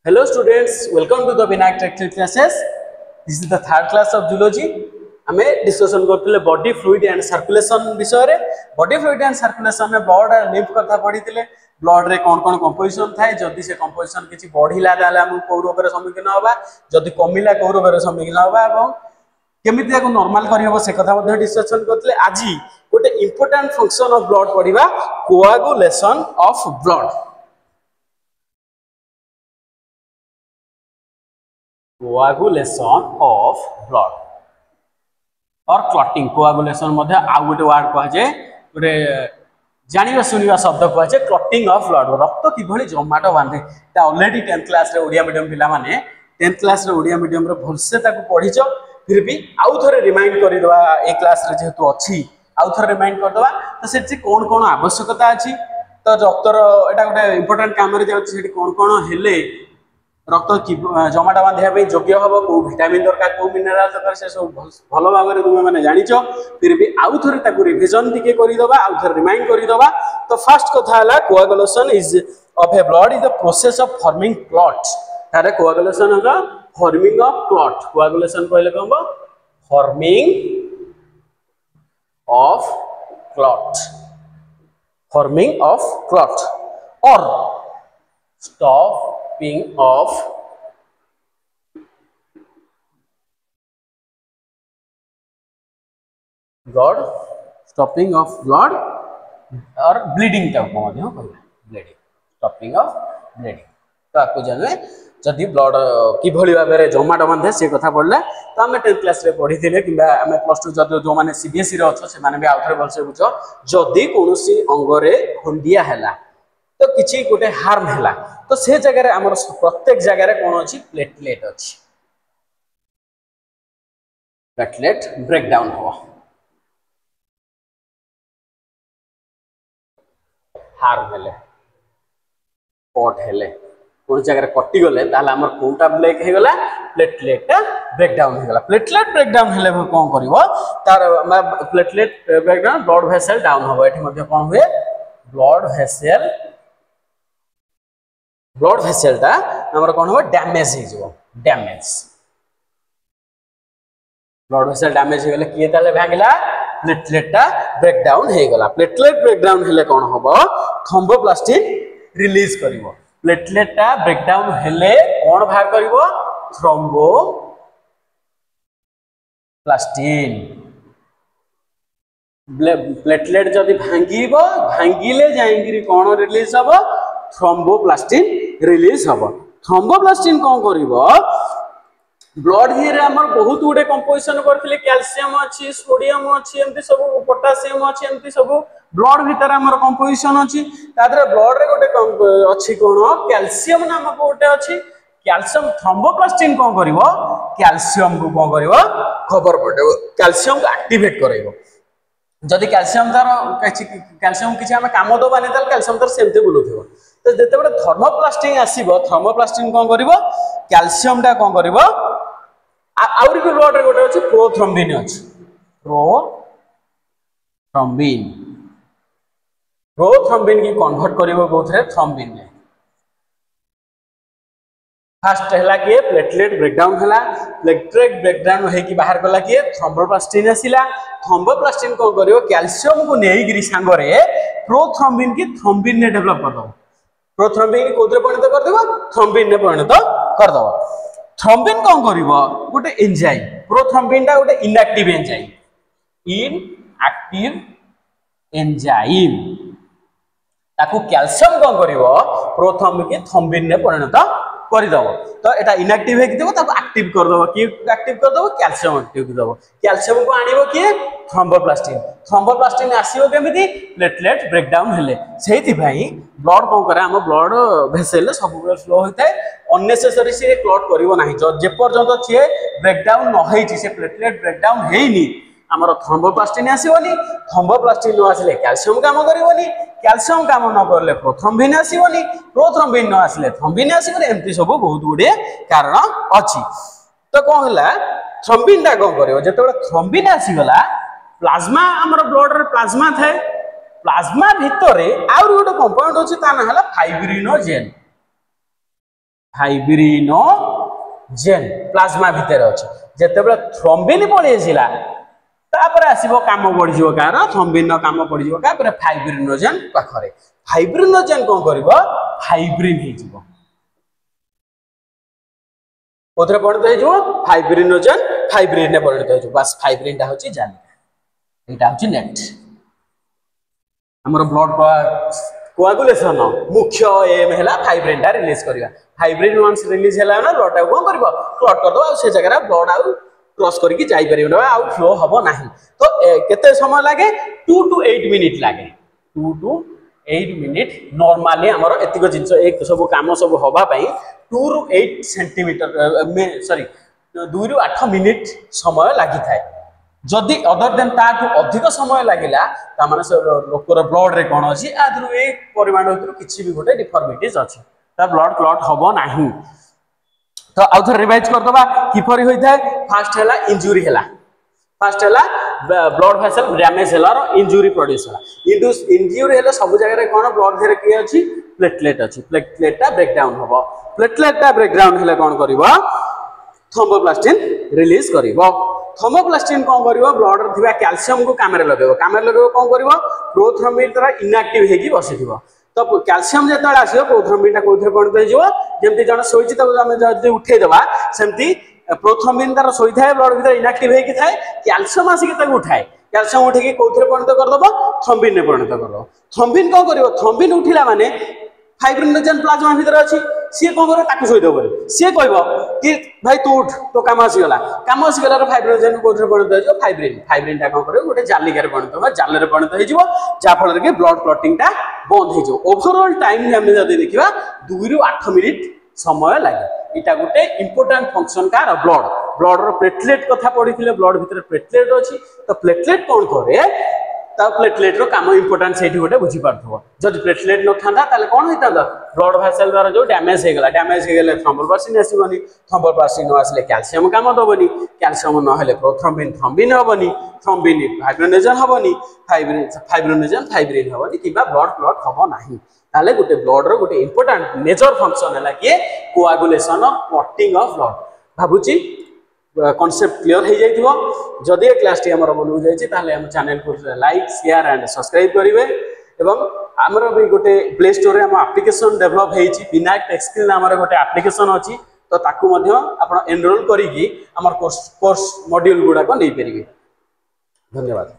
Hello students, welcome to the Vinayak Tactile classes. This is the third class of zoology. आमे discussion करथिले body fluid and circulation विषय रे body fluid and circulation में blood and lymph कथा पढिथिले blood रे कोन कोन composition थाए जदी से कंपोजिशन किछि बढ़िला ताले हम को रोग रे सम्मुखीन होबा जदी कमिला को रोग रे सम्मुखीन होबा एवं केमिति को नॉर्मल करि होबो से कथा मध्ये डिस्कशन करथिले आजि गोटे इंपोर्टेंट फंक्शन ऑफ ब्लड पढिबा coagulation of blood coagulation of blood और क्लॉटिंग कोआगुलेशन मध्ये आ गोटे वर्ड कह जे गोटे जानिबा सुनिबा शब्द कह जे क्लॉटिंग ऑफ ब्लड रक्त किभली जमाट बांधे ता ऑलरेडी 10th क्लास रे ओडिया मीडियम पिला माने 10th क्लास रे ओडिया मीडियम रे भलसे ताको पढिचो फिर भी आउ थरे रिमाइंड करि दवा ए क्लास रे जेतु अछि आउ थरे रिमाइंड कर दवा तो सेति कोन कोन आवश्यकता अछि तो डॉक्टर एटा गोटे इंपोर्टेंट काम रे जाउछि सेति कोन कोन हेले रक्त की जमाटा बांधिया योग्य हम को विटामिन दरकार को मिनरल दरकार से सब भल भाव में तुम मैंने जानिच फिर भी आउ थे रिविजन टिके करदबा आउ थे रिमाइंड करदबा तो फर्स्ट कथा है coagulation is of A blood is the process of forming clot तारे कोआगुलेशन होगा फॉर्मिंग ऑफ क्लॉट कोआगुलेशन कहले कहबो फॉर्मिंग ऑफ क्लॉट और stopping of blood और ब्लीडिंग तक मध्य ब्लीडिंग स्टॉपिंग ऑफ ब्लीडिंग तो आपको जाने जदि ब्लड कि भली भाबे रे जमाट बांधे से कथा पड़ला तो हम 10th क्लास रे पढ़ी थिले किबा हम +2 जदि जो माने सीबीएसई रे अछो से माने भी आउथरे बलसे बुझो जदि कोनोसी अंग रे खंडिया हैला तो किछि गोटे हार्म हैला तो से जगह रे हमर प्रत्येक जगह रे कोन अछि प्लेटलेट अछि प्लेटलेट ब्रेक डाउन हो हार्म हेले पॉट हेले कोन जगह रे कटि गले ताले हमर कोनटा ब्रेक हे गला प्लेटलेट ब्रेक डाउन हे गला प्लेटलेट ब्रेक डाउन हेले कोन करिवो तार platelet break down blood vessel down हो एठी मध्ये कोन हुए ब्लड वेसल ता हमर कोन हो डैमेज हे जो डैमेज ब्लड वेसल डैमेज हे गले किए ताले भागिला प्लेटलेट ता ब्रेक डाउन हे गला प्लेटलेट ब्रेक डाउन हेले कोन होबो थ्रोम्बोप्लास्टिन रिलीज करिवो प्लेटलेट ता ब्रेक डाउन हेले कोन भाग करिवो थ्रोम्बोप्लास्टिन प्लेटलेट जदि भांगिले जाइंगिरी कोन रिलीज हबो थ्रोम्बोप्लास्टिन रिलीज हबो थ्रोम्बोप्लास्टिन कोन करिवो ब्लड हिरे हमर बहुत गुडे कंपोजिशन करथिले कैल्शियम अछि सोडियम अछि एमति सब पोटेशियम अछि एमति सब ब्लड भीतर हमर कंपोजिशन अछि तादरे ब्लड रे गोटे अछि कोन कैल्शियम नामक गोटे अछि कैल्शियम थ्रोम्बोप्लास्टिन कोन करिवो कैल्शियम को कोन करिवो खबर पड़े कैल्शियम को एक्टिवेट करैबो जदि कैल्शियम तार कैल्शियम किछि हम काम दो बाने ताल कैल्शियम तार सेमते बुलुथिबो तो जते बडे थर्मोप्लास्टिन आसीबो थर्मोप्लास्टिन कोन करिवो कैल्शियम टा कोन करिवो आउरी को ब्लड रे गोटे अछि प्रोथ्रोम्बिन अछि प्रोथ्रोम्बिन की कन्वर्ट करिवो कोथरे थ्रोम्बिन ने फर्स्ट हैला कि प्लेटलेट ब्रेकडाउन हैला प्लेटलेट ब्रेकडाउन हे कि बाहर गला कि थ्रोम्बोप्लास्टिन आसीला थ्रोम्बोप्लास्टिन को करिवो कैल्शियम को नेई गिरी सांगरे प्रोथ्रोम्बिन की थ्रोम्बिन ने डेवलप कर दो प्रोथ्रोम्बिन कोथरे परिणत कर देबो थ्रोम्बिन ने परिणत कर दो थ्रोम्बिन कोन करिवो गोटे एंजाइम प्रोथ्रोम्बिन ता गोटे इनएक्टिव एंजाइम ताकू कैल्शियम कोन करिवो प्रोथ्रोम्बिन के थ्रोम्बिन ने परिणत कर दो तो एटा इनएक्टिव हे कि देबो ताको एक्टिव कर दो कि एक्टिव कर दो कैल्शियम एक्टिव कर दो कैल्शियम को आनिबो कि थ्रोम्बोप्लास्टिन आसीबो केमिति प्लेटलेट ब्रेकडाउन हेले सेहि भाई ब्लड को करे हम ब्लड वेसल सब फ्लो होइताय अननेसेसरी से क्लॉट करिवो नाही जे पर्यंत छे ब्रेकडाउन न हेछि से प्लेटलेट ब्रेकडाउन हेइनी हमर थ्रोम्बोप्लास्टिन आसीबोनी थ्रोम्बोप्लास्टिन न आसीले कैल्शियम काम करिवोनी कैल्शियम काम न करले प्रोथ्रोम्बिन आसीबोनी प्रोथ्रोम्बिन न आसीले थ्रोम्बिन आसीबोनी एमती सब बहुत गुडे कारण अछि तो कोन हला थ्रोम्बिन दा कोन करिवो जेतबे थ्रोम्बिन आसीगला प्लाज्मा हमर ब्लड रे प्लाज्मा थाए प्लाज्मा भितरे आउर गोटे कंपाउंड अछि ता ना हला फाइब्रिनोजेन फाइब्रिनोजेन प्लाज्मा भितर अच्छे जितेबाला थ्रोम्बिन पड़े तापर आसो कम बढ़ कार थ्रोम्बिन कम पड़ क्या फाइब्रिनोजेन पाखे फाइब्रिनोजेन कौन कर फाइब्रिन होथे परिणत हो फाइब्रिनोजेन फाइब्रिन परिणत हो बस फाइब्रिन टा हूँ जाली यहाँ हूँ नेक्स्ट आमर ब्लड कोआगुलेशन मुख्य एम है फाइब्रिन टा रिलीज करवा फाइब्रिन वंस रिलीज है ना ब्लड टाइम कौन कर क्लट करदे से जगह ब्लड आउ क्रॉस करके जापर आउ फ्लो हम ना तो केते समय लगे 2 to 8 मिनिट लगे 2 to 8 मिनिट नॉर्मली आमर एतिक जिनस एक सब कम सब हवाई 2 to 8 centimetre sorry 2 to 8 minute समय लगी थाए जदि अदर देन ताठू अधिक समय लगिला तामाने लोकर ब्लड रे कोन अछि आदरु ए परिमाण भीतर किछि भी गोटे डिफॉर्मिटीज अछि ता ब्लड क्लॉट हबो नाही तो आउथर रिवाइज कर दबा किपरि होई थाए फास्ट हैला इंजुरी हैला फास्ट हैला ब्लड वेसल डैमेज हैला और इंजुरी प्रोड्यूस हैला इंजुरी हैला सब जगह रे कोन ब्लड धेर की अछि प्लेटलेट अछि प्लेटलेट ता ब्रेक डाउन हबो प्लेटलेट ता ब्रेक डाउन हैला कोन करबो थ्रोम्बोप्लास्टिन रिलीज करबो थर्मोप्लास्टिन कौन कर ब्लड रे कैल्शियम को काम लगे कौन कर प्रोथ्रोम्बिन द्वारा इनएक्टिव होगी बसी तो कैल्शियम जो आसो प्रोथ्रोम्बिन कौन परिणत होमती जन शोची उठेदेवा सेमती प्रोथ्रोम्बिन तार शोई थाए ब्लड भीतर इनएक्टिव होगी थाए कैल्शियम आसिक उठाए कैल्शियम उठे कौन परिणत करदेव थ्रोम्बिन में परिणत करदेव थ्रोम्बिन कौन कर थ्रोम्बिन उठिला माने फाइब्रिनोजेन प्लाज्मा भीतर अच्छी सी कौन कर शोदेव सी कह कि भाई तू उठ तो कम आसीगला फाइब्रिनोजेन कौन परिणत हो फाइब्रिन फाइब्रिन टा कौन कर गोटे जालिका परिणत हो जाल परिणत हो जहाँफल कि ब्लड क्लटिंग टा बंद हो ओवरऑल टाइम देखा 2 to 8 मिनिट समय लगे यहाँ गोटे important function car blood blood platelet कथा पढ़ी ब्लड भीतर प्लेटलेट अच्छी तो प्लेटलेट कौन करे प्लेटलेट रो काम इंपोर्टेंट से गोटे बुझी पार्थो जब प्लेटलेट न था ताले कौन होता ब्लड वेसल द्वारा जो डैमेज हो गला थ्रोम्बोप्लास्टिन आसबनी थ्रोम्बोप्लास्टिन न आसले कैल्शियम काम दबनी कैल्शियम न हेले प्रोथ्रोम्बिन थ्रोम्बिन हेबनी थ्रोम्बिन फाइब्रिनोजेन हेबनी फाइब्रिनोजेन फाइब्रिन हेबनी कि ब्लड क्लॉट हम नाही ताले गोटे ब्लड रो गोटे इंपोर्टेंट मेजर फंक्शन है कि कोआगुलेशन और क्लॉटिंग ऑफ ब्लड भाबुची कॉन्सेप्ट क्लियर हो जाइथिबो जदि क्लास टी हमर बनु जाइछि ताले हम चैनल को लाइक शेयर एंड सब्सक्राइब करिवे एवं हमर भी गोटे प्ले स्टोर रे हम एप्लीकेशन डेवलप हेछि विनायक टेक्सटाइल नाम रे गोटे एप्लीकेशन अछि तो ताकू मध्य आपण एनरोल करिकि हमर कोर्स मॉड्यूल गुडा को नै परिबे धन्यवाद।